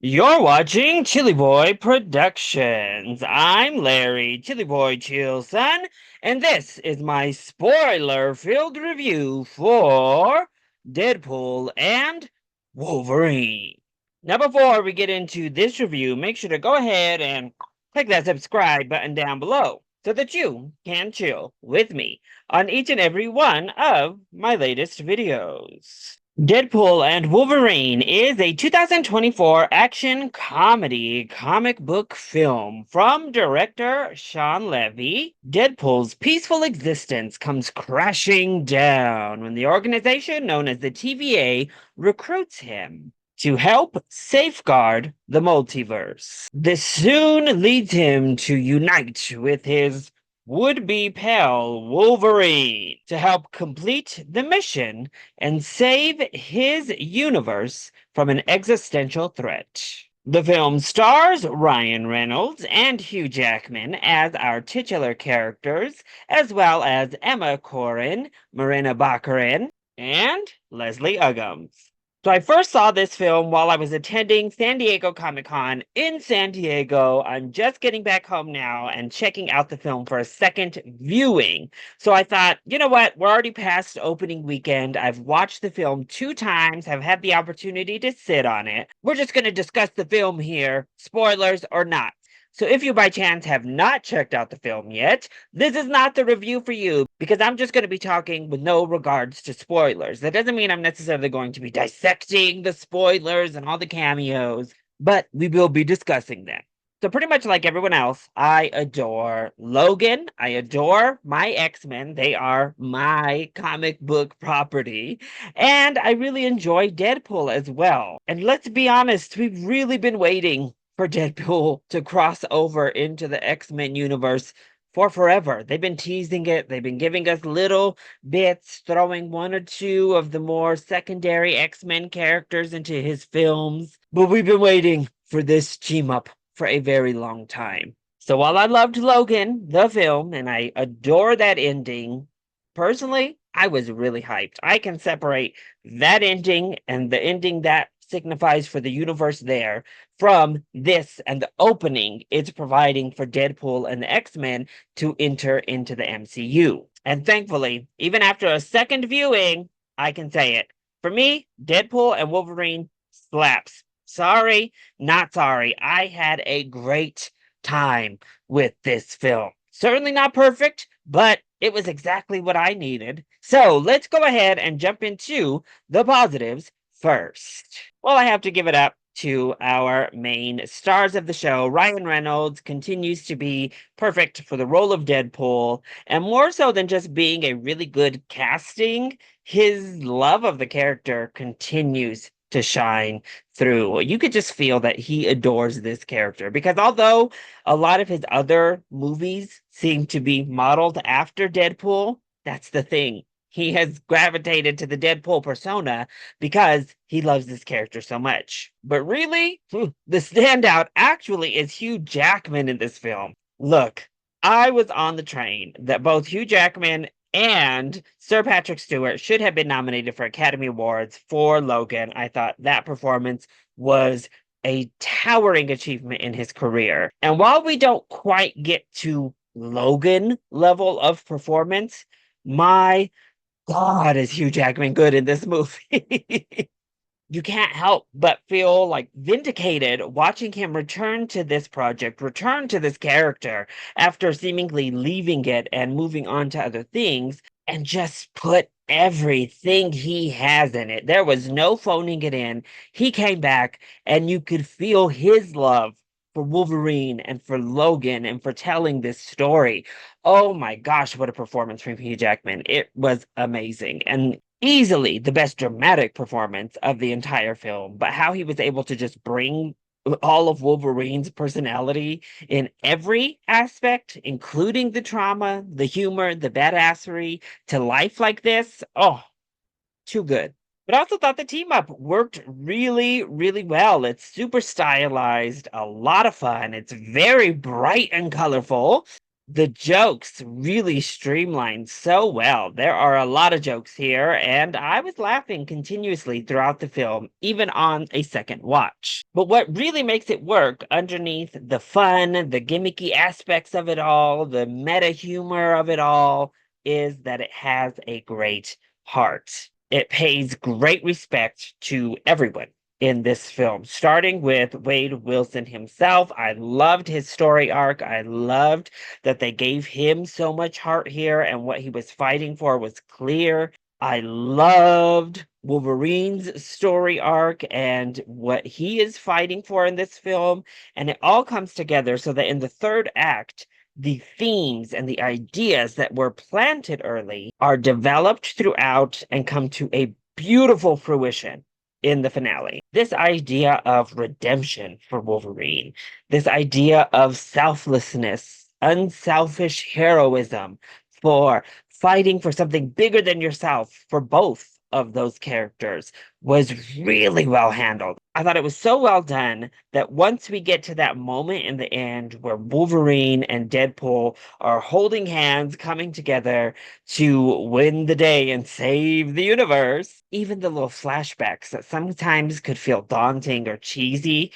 You're watching ChillyBoy Productions. I'm Larry, ChillyBoy Chillson, and this is my spoiler-filled review for Deadpool and Wolverine. Now, before we get into this review, make sure to go ahead and click that subscribe button down below so that you can chill with me on each and every one of my latest videos. Deadpool and Wolverine is a 2024 action comedy comic book film from director Sean Levy. Deadpool's peaceful existence comes crashing down when the organization known as the TVA recruits him to help safeguard the multiverse. This soon leads him to unite with his would-be pal Wolverine to help complete the mission and save his universe from an existential threat. The film stars Ryan Reynolds and Hugh Jackman as our titular characters, as well as Emma Corrin, Marina Baccarin, and Leslie Uggams. So I first saw this film while I was attending San Diego Comic-Con in San Diego. I'm just getting back home now and checking out the film for a second viewing. So I thought, you know what? We're already past opening weekend. I've watched the film 2 times, have had the opportunity to sit on it. We're just going to discuss the film here, spoilers or not. So if you by chance have not checked out the film yet, this is not the review for you because I'm just going to be talking with no regards to spoilers. That doesn't mean I'm necessarily going to be dissecting the spoilers and all the cameos, but we will be discussing them. So pretty much like everyone else, I adore Logan. I adore my X-Men. They are my comic book property. And I really enjoy Deadpool as well. And let's be honest, we've really been waiting for Deadpool to cross over into the X-Men universe for forever. They've been teasing it. They've been giving us little bits, throwing one or two of the more secondary X-Men characters into his films. But we've been waiting for this team up for a very long time. So while I loved Logan, the film, and I adore that ending, personally, I was really hyped. I can separate that ending and the ending that signifies for the universe there from this and the opening it's providing for Deadpool and the X-Men to enter into the MCU. And thankfully, even after a second viewing, I can say it. For me, Deadpool and Wolverine slaps. Sorry, not sorry. I had a great time with this film. Certainly not perfect, but it was exactly what I needed. So let's go ahead and jump into the positives first. Well, I have to give it up to our main stars of the show. Ryan Reynolds continues to be perfect for the role of Deadpool, and more so than just being a really good casting, his love of the character continues to shine through. You could just feel that he adores this character because although a lot of his other movies seem to be modeled after Deadpool, that's the thing. He has gravitated to the Deadpool persona because he loves this character so much. But really, the standout actually is Hugh Jackman in this film. Look, I was on the train that both Hugh Jackman and Sir Patrick Stewart should have been nominated for Academy Awards for Logan. I thought that performance was a towering achievement in his career. And while we don't quite get to Logan level of performance, my God, is Hugh Jackman good in this movie? You can't help but feel like vindicated watching him return to this project, return to this character after seemingly leaving it and moving on to other things, and just put everything he has in it. There was no phoning it in. He came back, and you could feel his love for Wolverine and for Logan and for telling this story. Oh my gosh, what a performance from Hugh Jackman. It was amazing. And easily the best dramatic performance of the entire film, but how he was able to just bring all of Wolverine's personality in every aspect, including the trauma, the humor, the badassery, to life like this. Oh, too good. But I also thought the team up worked really, really well. It's super stylized, a lot of fun. It's very bright and colorful. The jokes really streamlined so well. There are a lot of jokes here, and I was laughing continuously throughout the film, even on a second watch. But what really makes it work underneath the fun, the gimmicky aspects of it all, the meta humor of it all, is that it has a great heart. It pays great respect to everyone in this film, starting with Wade Wilson himself. I loved his story arc. I loved that they gave him so much heart here, and what he was fighting for was clear. I loved Wolverine's story arc and what he is fighting for in this film. And it all comes together so that in the third act, the themes and the ideas that were planted early are developed throughout and come to a beautiful fruition in the finale. This idea of redemption for Wolverine, this idea of selflessness, unselfish heroism for fighting for something bigger than yourself for both of those characters was really well handled. I thought it was so well done that once we get to that moment in the end where Wolverine and Deadpool are holding hands, coming together to win the day and save the universe, even the little flashbacks that sometimes could feel daunting or cheesy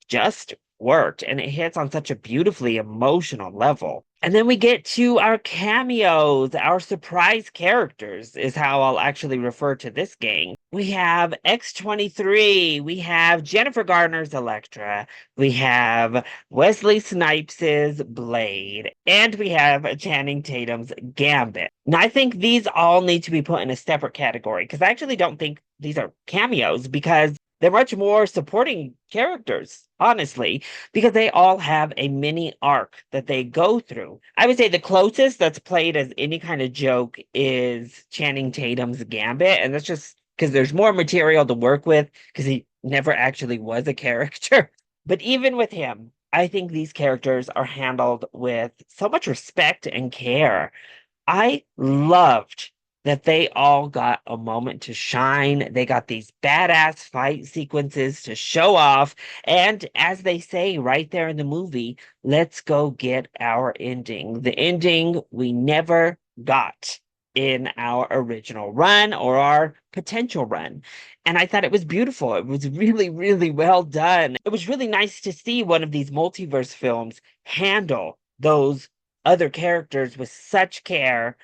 just worked, and it hits on such a beautifully emotional level. And then we get to our cameos, our surprise characters, is how I'll actually refer to this gang. We have X-23, we have Jennifer Garner's Elektra, we have Wesley Snipes' Blade, and we have Channing Tatum's Gambit. Now, I think these all need to be put in a separate category because I actually don't think these are cameos because they're much more supporting characters, honestly, because they all have a mini arc that they go through. I would say the closest that's played as any kind of joke is Channing Tatum's Gambit, and that's just because there's more material to work with because he never actually was a character. But even with him, I think these characters are handled with so much respect and care. I loved that they all got a moment to shine. They got these badass fight sequences to show off. And as they say right there in the movie, let's go get our ending. The ending we never got in our original run or our potential run. And I thought it was beautiful. It was really, really well done. It was really nice to see one of these multiverse films handle those other characters with such care,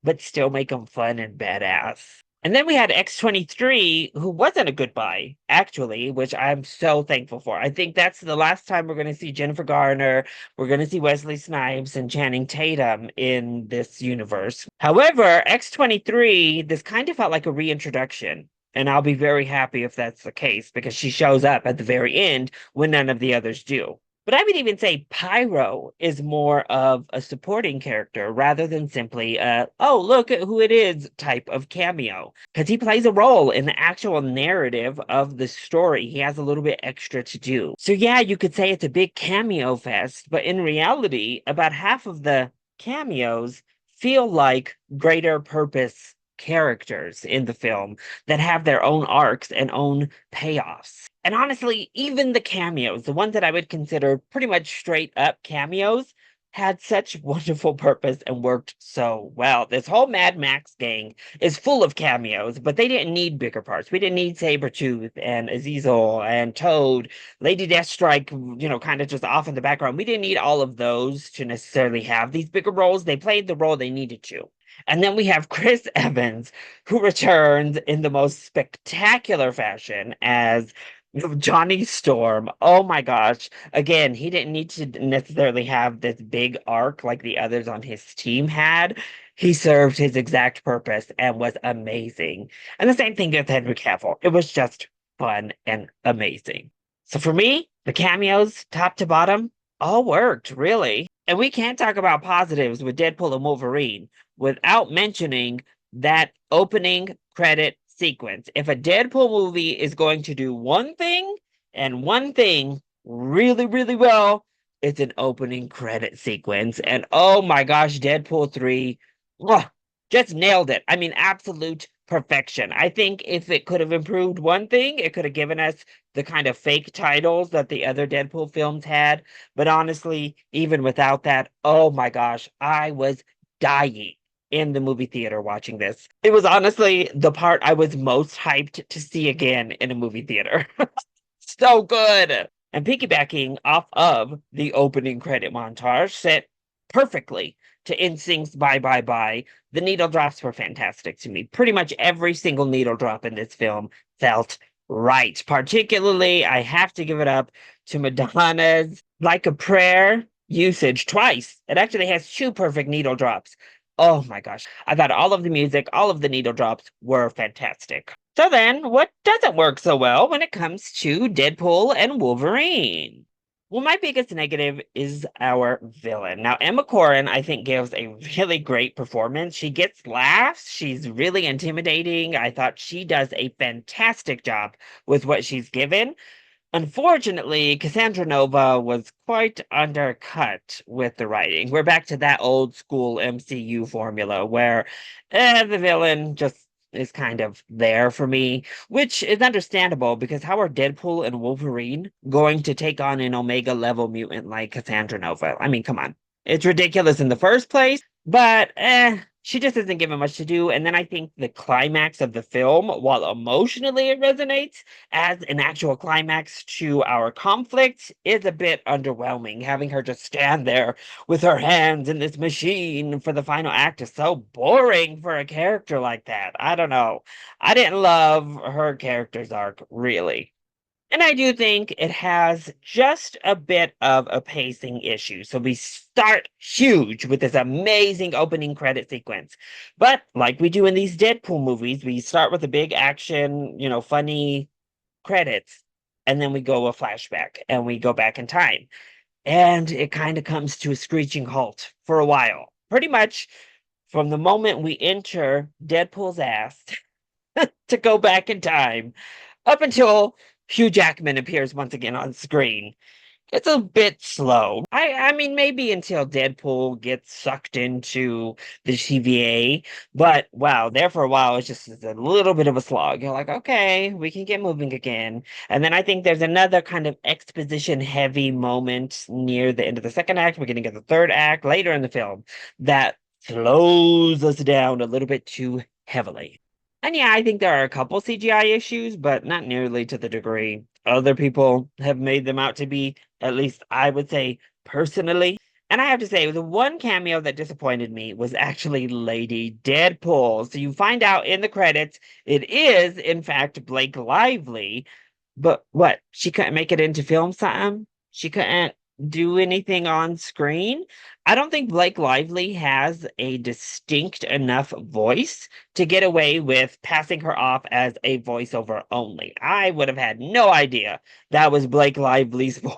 but still make them fun and badass. And then we had X-23, who wasn't a goodbye, actually, which I'm so thankful for. I think that's the last time we're going to see Jennifer Garner. We're going to see Wesley Snipes and Channing Tatum in this universe. However, X-23, this kind of felt like a reintroduction. And I'll be very happy if that's the case because she shows up at the very end when none of the others do. But I would even say Pyro is more of a supporting character rather than simply a, oh, look at who it is type of cameo. Because he plays a role in the actual narrative of the story. He has a little bit extra to do. So, yeah, you could say it's a big cameo fest, but in reality, about half of the cameos feel like greater purpose characters in the film that have their own arcs and own payoffs. And honestly, even the cameos, the ones that I would consider pretty much straight up cameos, had such wonderful purpose and worked so well. This whole Mad Max gang is full of cameos, but they didn't need bigger parts. We didn't need Sabretooth and Azazel and Toad, Lady Deathstrike, kind of just off in the background. We didn't need all of those to necessarily have these bigger roles. They played the role they needed to. And then we have Chris Evans, who returns in the most spectacular fashion as Johnny Storm. Oh my gosh. Again, he didn't need to necessarily have this big arc like the others on his team had. He served his exact purpose and was amazing. And the same thing with Henry Cavill. It was just fun and amazing. So for me, the cameos, top to bottom, all worked, really. And we can't talk about positives with Deadpool and Wolverine without mentioning that opening credit sequence. If a Deadpool movie is going to do one thing and one thing really, really well, it's an opening credit sequence. And oh my gosh, Deadpool 3 just nailed it. I mean, absolute perfection. I think if it could have improved one thing, it could have given us the kind of fake titles that the other Deadpool films had. But honestly, even without that, oh my gosh, I was dying in the movie theater watching this. It was honestly the part I was most hyped to see again in a movie theater. So good. And piggybacking off of the opening credit montage set perfectly to NSYNC's Bye Bye Bye, the needle drops were fantastic to me. Pretty much every single needle drop in this film felt right. Particularly, I have to give it up to Madonna's Like a Prayer usage twice. It actually has two perfect needle drops. Oh my gosh. I thought all of the music, all of the needle drops were fantastic. So then, what doesn't work so well when it comes to Deadpool and Wolverine? Well, my biggest negative is our villain. Now, Emma Corrin, I think, gives a really great performance. She gets laughs. She's really intimidating. I thought she does a fantastic job with what she's given. Unfortunately, Cassandra Nova was quite undercut with the writing. We're back to that old school MCU formula where the villain just is kind of there for me, which is understandable because how are Deadpool and Wolverine going to take on an Omega level mutant like Cassandra Nova? I mean, come on. It's ridiculous in the first place, but she just isn't given much to do. And then I think the climax of the film, while emotionally it resonates, as an actual climax to our conflict is a bit underwhelming. Having her just stand there with her hands in this machine for the final act is so boring for a character like that. I don't know. I didn't love her character's arc, really. And I do think it has just a bit of a pacing issue. So we start huge with this amazing opening credit sequence. But like we do in these Deadpool movies, we start with a big action, funny credits, and then we go a flashback and we go back in time. And it kind of comes to a screeching halt for a while. Pretty much from the moment we enter Deadpool's ass to go back in time up until Hugh Jackman appears once again on screen. It's a bit slow. I mean maybe until Deadpool gets sucked into the TVA, but wow, there for a while it's just a little bit of a slog. You're like, okay, we can get moving again. And then I think there's another kind of exposition heavy moment near the end of the second act. We're getting to the third act later in the film that slows us down a little bit too heavily. And yeah, I think there are a couple CGI issues, but not nearly to the degree other people have made them out to be, at least I would say personally. And I have to say, the one cameo that disappointed me was actually Lady Deadpool. So you find out in the credits it is, in fact, Blake Lively. But what? She couldn't make it into film something? She couldn't do anything on screen? I don't think Blake Lively has a distinct enough voice to get away with passing her off as a voiceover only. I would have had no idea that was Blake Lively's voice.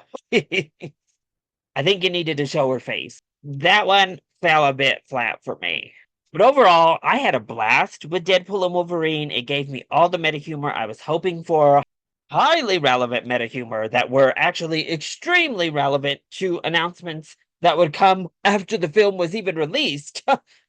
I think you needed to show her face. That one fell a bit flat for me. But overall, I had a blast with Deadpool and Wolverine. It gave me all the meta humor I was hoping for. Highly relevant meta humor that were actually extremely relevant to announcements that would come after the film was even released.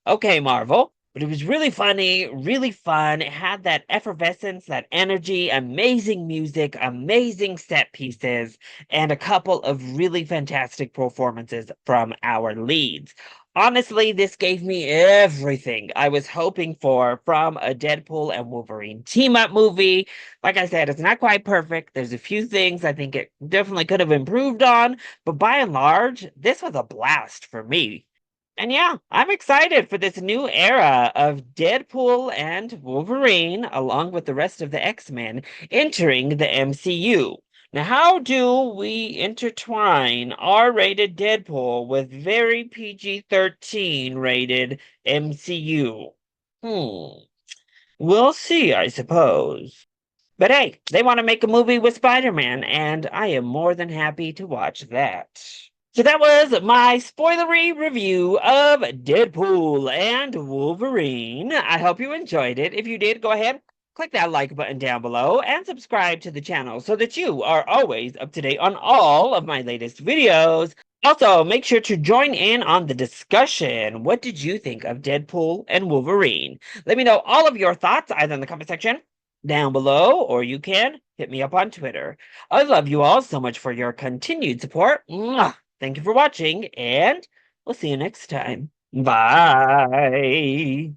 Okay, Marvel. But it was really funny, really fun. It had that effervescence, that energy, amazing music, amazing set pieces, and a couple of really fantastic performances from our leads. Honestly, this gave me everything I was hoping for from a Deadpool and Wolverine team up movie. Like I said, it's not quite perfect. There's a few things I think it definitely could have improved on, but by and large, this was a blast for me. And yeah, I'm excited for this new era of Deadpool and Wolverine, along with the rest of the X-Men, entering the MCU. Now, how do we intertwine R-rated Deadpool with very PG-13 rated MCU? We'll see, I suppose. But hey, they want to make a movie with Spider-Man, and I am more than happy to watch that. So that was my spoilery review of Deadpool and Wolverine. I hope you enjoyed it. If you did, go ahead, click that like button down below and subscribe to the channel so that you are always up to date on all of my latest videos. Also, make sure to join in on the discussion. What did you think of Deadpool and Wolverine? Let me know all of your thoughts either in the comment section down below, or you can hit me up on Twitter. I love you all so much for your continued support. Mwah! Thank you for watching, and we'll see you next time. Bye.